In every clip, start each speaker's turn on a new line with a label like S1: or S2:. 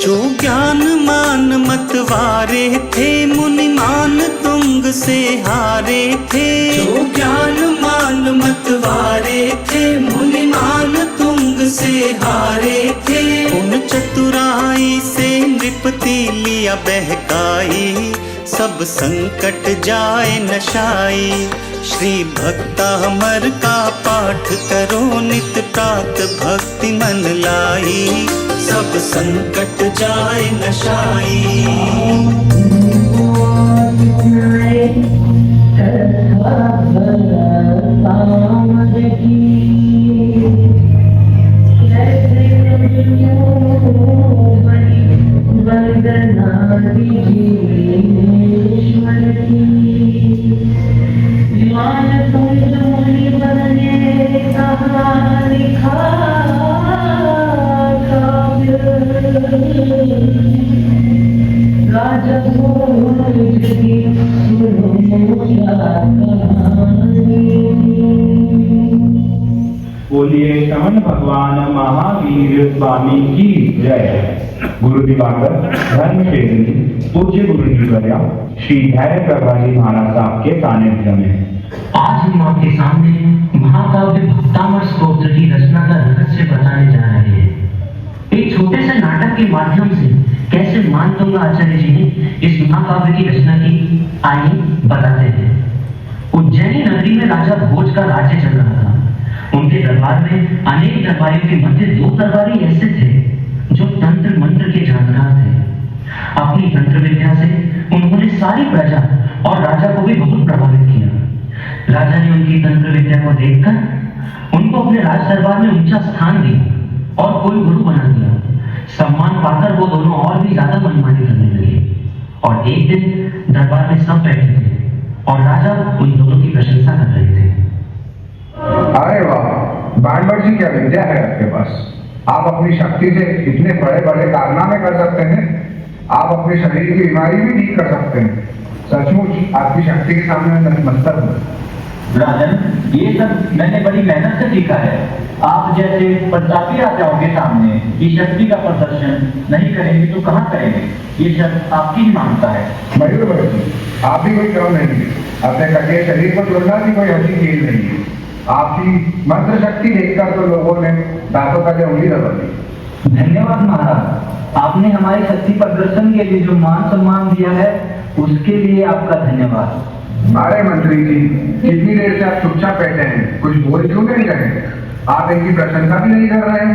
S1: जो ज्ञान मान मतवारे थे, मुनिमान तुंग से हारे थे। जो ज्ञान मान मतवारे थे, मुनिमान तुंग से हारे थे। उन चतुराई से नृपति लिया बहकाई, सब संकट जाए नशाई। श्री भक्तामर का पाठ करो, नित प्रात भक्ति मन लाई, सब संकट जाए नशाई।
S2: बोलिए श्रवण भगवान महावीर स्वामी की जय। गुरु दिवाकर धर्म क्षेत्री पूज्य गुरु निवर्या श्री धैर्य प्रभाजी महाराज साहब के सानिध्य में
S3: आज हम आपके सामने महाकाव्य भक्तामर स्तोत्र की रचना का रहस्य बताने जा रहे हैं। एक छोटे से नाटक के माध्यम से कैसे मानतुंग आचार्य जी ने इस महाकाव्य की रचना की, आइए बताते हैं। उज्जैनी नगरी में राजा भोज का राज्य चल रहा था। उनके दरबार में अनेक दरबारियों के मध्य 2 दरबारी ऐसे थे जो तंत्र मंत्र के जानकार थे। अपनी तंत्र विद्या से उन्होंने सारी प्रजा और राजा को भी बहुत प्रभावित किया। राजा ने उनकी तंत्र विद्या को देखकर उनको अपने राज दरबार में ऊंचा स्थान दिया और कुल गुरु बना दिया। सम्मान पाकर वो दोनों और भी ज्यादा मनमानी करने लगे। और एक दिन दरबार में सब बैठे थे और राजा उन दोनों की प्रशंसा कर रहे थे।
S4: अरे वाह, बाणभट्ट जी क्या विद्या है आपके पास। आप अपनी शक्ति से इतने बड़े बड़े कारनामे कर सकते हैं। आप अपने शरीर की बीमारी भी ठीक कर सकते हैं। सचमुच आपकी शक्ति के सामने नतमस्तक हूं।
S5: राजन, ये सब मैंने बड़ी मेहनत से सीखा है। आप जैसे प्रतापी राजाओं के सामने ये शक्ति का प्रदर्शन नहीं करेंगे तो कहाँ करेंगे। ये सब आपकी ही मानता है।
S4: मयूर भट्ट जी, आप भी कोई कम नहीं है। अपने कटे शरीर को तोड़ना भी कोई हल्की चीज नहीं है। आपकी मंत्र शक्ति देखकर तो लोगों ने दांतों का उंगली दबा दी।
S5: धन्यवाद महाराज, आपने हमारी शक्ति प्रदर्शन के लिए जो मान सम्मान दिया है उसके लिए आपका धन्यवाद।
S4: अरे मंत्री जी, कितनी देर से आप चुपचाप बैठे हैं, कुछ बोल क्यों नहीं रहे। आप इनकी प्रशंसा भी नहीं कर रहे हैं।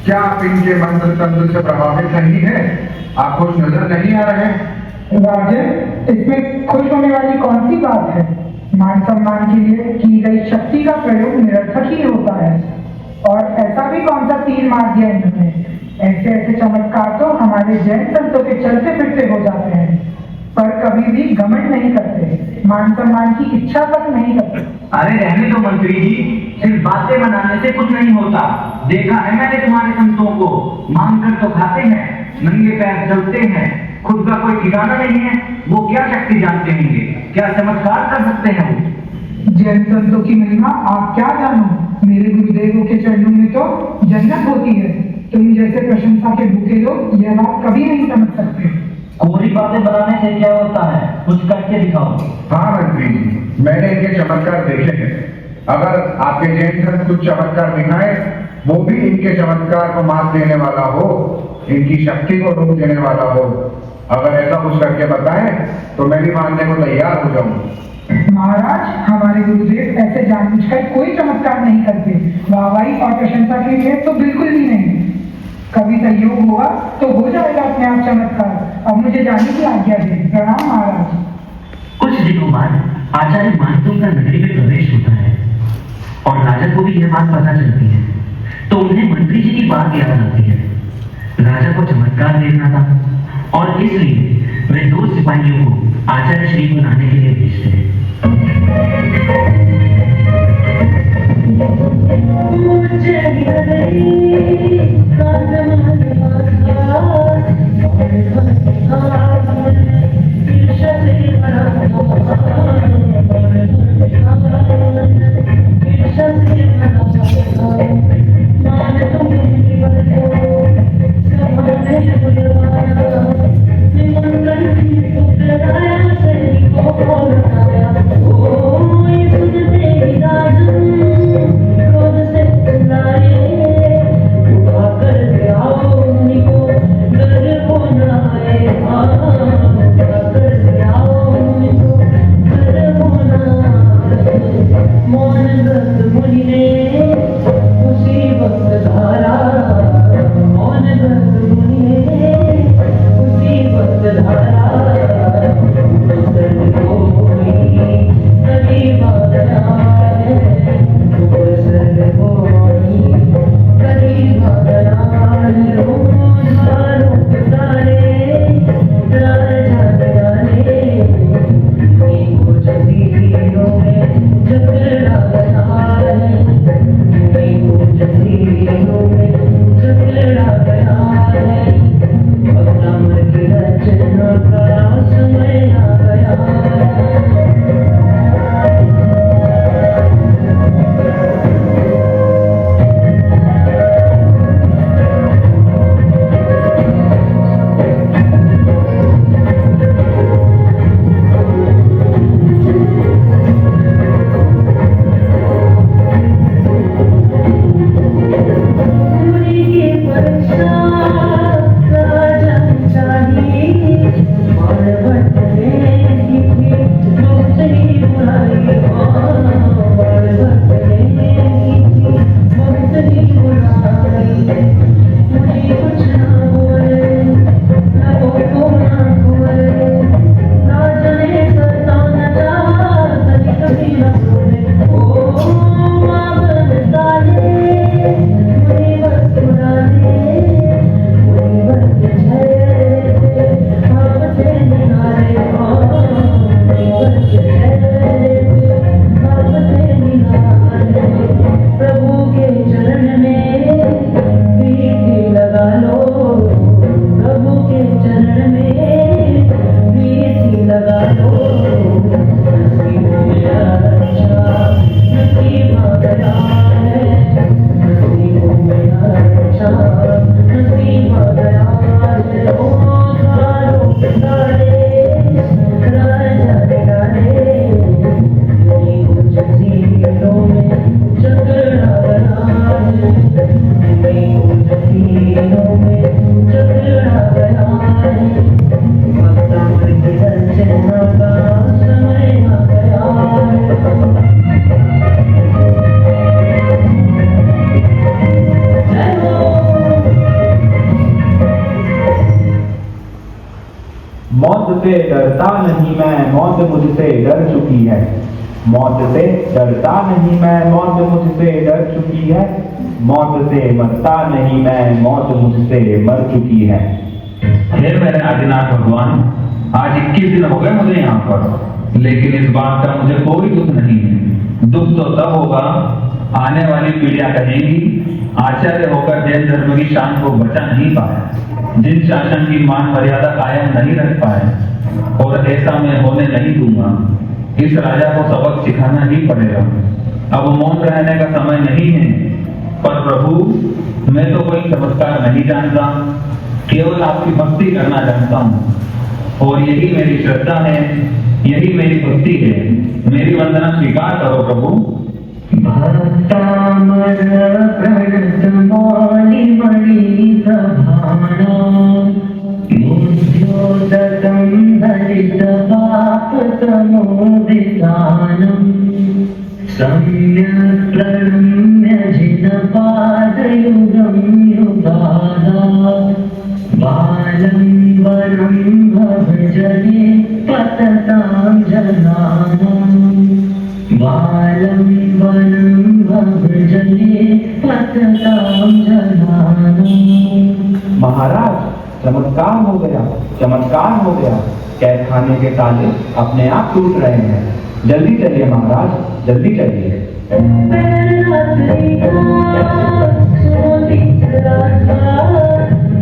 S4: क्या आप इनके मंत्र तंत्र से प्रभावित नहीं है? आप खुश नजर नहीं आ रहे।
S6: राजन, इसमें खुश होने वाली कौन सी बात है। मान सम्मान के लिए की गई शक्ति का प्रयोग निरर्थक ही होता है। और ऐसा भी कौन सा तीर मार दिया इन्होंने। ऐसे ऐसे चमत्कार तो हमारे जैन संतों के चलते फिरते हो जाते हैं, पर कभी भी घमंड नहीं करते, मान सम्मान की इच्छा तक नहीं करते।
S5: अरे रहने दो मंत्री जी, सिर्फ बातें बनाने से कुछ नहीं होता। देखा है मैंने तुम्हारे संतों को, मांग कर तो खाते हैं, नंगे पैर चलते हैं, खुद का कोई ठिकाना नहीं है। वो क्या शक्ति जानते होंगे, क्या चमत्कार कर सकते हैं वो।
S6: जैन संतों की महिमा आप क्या जानो। मेरे गुरुदेवों के चरणों में तो जन्नत होती है। तुम जैसे प्रशंसा के भूखे लोग यह बात कभी नहीं समझ सकते।
S5: कोरी बातें बनाने से क्या होता है, कुछ करके दिखाओ।
S4: हाँ मंत्री जी, मैंने इनके चमत्कार देखे हैं। अगर आपके जैन संत कुछ चमत्कार दिखाए, वो भी इनके चमत्कार को मात देने वाला हो, इनकी शक्ति को रोक देने वाला हो, अगर ऐसा कुछ करके बताएं तो मैं भी मानने को तैयार हो जाऊं।
S6: महाराज, हमारे गुरुदेव ऐसे जानबूझकर कोई चमत्कार नहीं करते। वाहवाही और प्रशंसा के लिए तो बिल्कुल भी नहीं। कभी संयोग होगा तो हो जाएगा अपने आप चमत्कार। अब मुझे जाने की आज्ञा दें। प्रणाम महाराज।
S3: कुछ दिनों बाद आचार्य मानतुंग का नगरी में प्रवेश होता है और राजा को भी यह बात पता चलती है। तो उन्हें मंत्री जी की बात याद आती है। राजा को चमत्कार देखना था और इसलिए वे 2 सिपाहियों को आचार्य श्री को लाने के लिए भेजते हैं।
S7: Thank you.
S2: मौत से डरता नहीं मैं, मौत मुझसे डर चुकी है। मौत से डरता नहीं मैं, मौत मुझसे डर चुकी है। मौत से मरता नहीं मैं, मौत मुझसे मर चुकी है।
S7: हे मेरे आदिनाथ भगवान, आज 21 दिन हो गए मुझे यहाँ पर, लेकिन इस बात का मुझे कोई दुख नहीं है। दुख तो तब होगा, आने वाली पीढ़ियां कहेंगी आचार्य होकर जैन धर्म की शान को बचा नहीं पाया, जिन शासन की मान मर्यादा कायम नहीं रख पाए, और ऐसा मैं होने नहीं दूंगा। इस राजा को सबक सिखाना ही पड़ेगा। अब मौन रहने का समय नहीं है। पर प्रभु, मैं तो कोई चमत्कार नहीं जानता, केवल आपकी भक्ति करना जानता हूँ, और यही मेरी श्रद्धा है, यही मेरी भक्ति है। मेरी वंदना स्वीकार करो प्रभु।
S3: भक्तामर प्रणत मौलि मणि प्रभाणा, मुद्योदकं धरित पाप तमोदितानं, सम्यक् प्रणम्य जिन पादयुगं युगादा, बालं वनं भवजने पततां जनानां, बालं वनं भवजने पततां जनानां।
S2: महाराज, चमत्कार हो गया, चमत्कार हो गया। कैद खाने के ताले अपने आप टूट रहे हैं। जल्दी चलिए महाराज, जल्दी चलिए।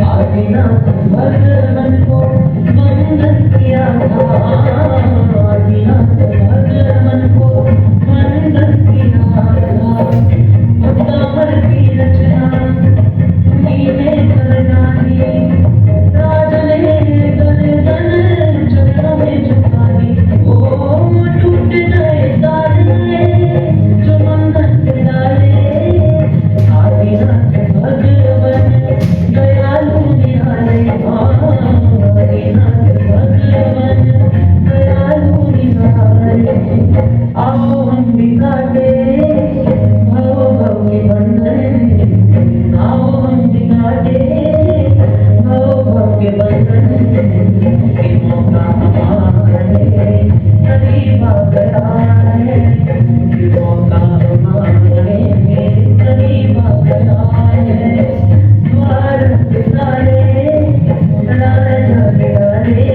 S3: आदिनाथ भगवान को वंदन किया था, आदिनाथ भगवान को वंदन किया था। भक्तामर की रचना नीने करना ही, राजन ने गर्दन चरणों में झुकाई। ओ टूट गए तारे जो मंगल के डाले, आदिनाथ भगवान दयालु निहारे, आदिनाथ भगवान दयालु निहारे। आओ हम भी काटे भव भव के बंधन, आओ हम भी काटे भव भव के बंधन। ये मौका हमारा है, करीब आ गया है, ये मौका हमारा है, करीब आ गया है। द्वार पे ताले राजा के डाले,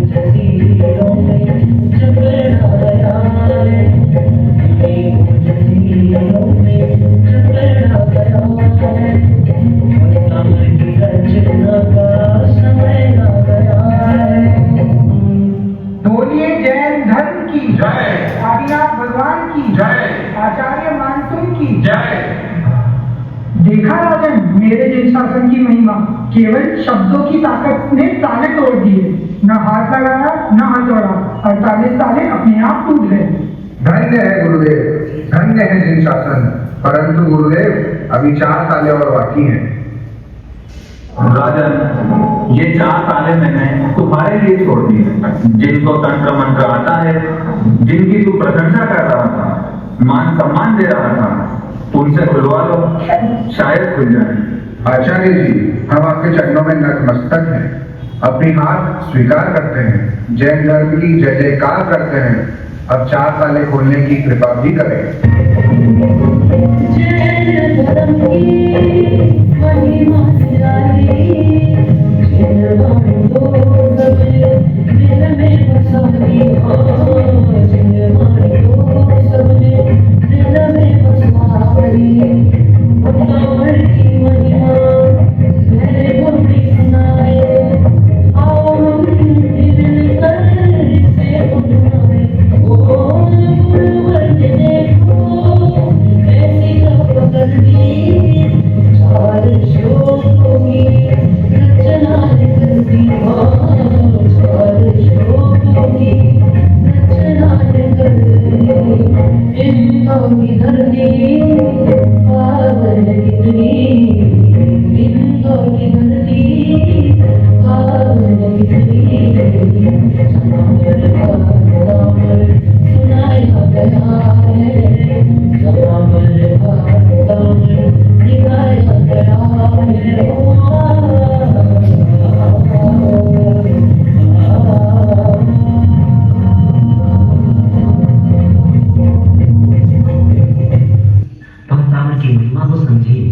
S3: जजीरों में जकड़ा गया है, जजीरों में जकड़ा गया है। भक्तामर की रचना का समय आ गया है।
S6: बोलिए जैन धर्म की
S4: जय।
S6: आदिनाथ भगवान की
S4: जय।
S6: आचार्य मानतुम की
S4: जय।
S6: देखा राजन, मेरे जिन शासन की महिमा, केवल शब्दों की ताकत ने ताले तोड़ दिए। न हाथ लगाया न हथौड़ा, 48 ताले अपने आप टूट गए।
S4: धन्य है गुरुदेव, धन्य है जिन शासन। परंतु गुरुदेव, अभी 4 ताले और बाकी हैं।
S7: राजन, ये 4 ताले मैंने तुम्हारे लिए छोड़ दिए, जिनको तंत्र मंत्र आता है, जिनकी तू प्रशंसा कर रहा था, मान सम्मान दे रहा था, उनसे खुलवा लो, शायद खुल जाए।
S4: आचार्य जी, हम आपके चरणों में नतमस्तक हैं, अपनी हाथ स्वीकार करते हैं, जैन धर्म की जय जयकार करते हैं। अब 4 ताले खोलने की कृपा भी करें।
S3: जैन धर्म की महिमा निराली, जैन वाणी को सबने दिल में बसाई हो, जैन वाणी को सबने दिल में बसाई। भक्तामर की महिमा मेरे बोली सुनाए, आओ हम मिलकर इसे बुलाए। ओ गुरुवर देखो ऐसी कब करनी, 4 श्लोकों की रचना कर दी, 4 श्लोकों की रचना कर दी। इनको की धरती पावन कितनी, भक्तामर की महिमा को समझिए।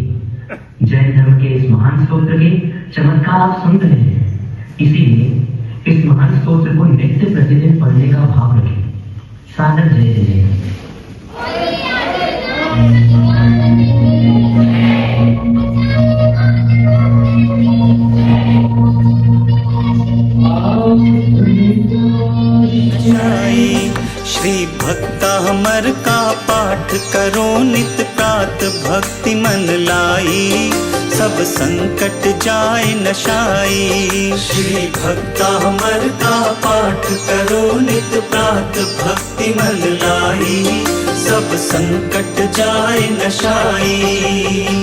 S3: जैन धर्म के इस महान स्तोत्र के चमत्कार आप सुन रहे हैं, इसीलिए इस महान स्तोत्र को नित्य प्रतिदिन पढ़ने का भाव रखें। सादर जय जय।
S1: श्री भक्तामर का पाठ करो नित प्रात भक्ति मन लाई, सब संकट जाए नशाई। श्री भक्तामर का पाठ करो नित प्रात भक्ति मन लाई, सब संकट जाए नशाई।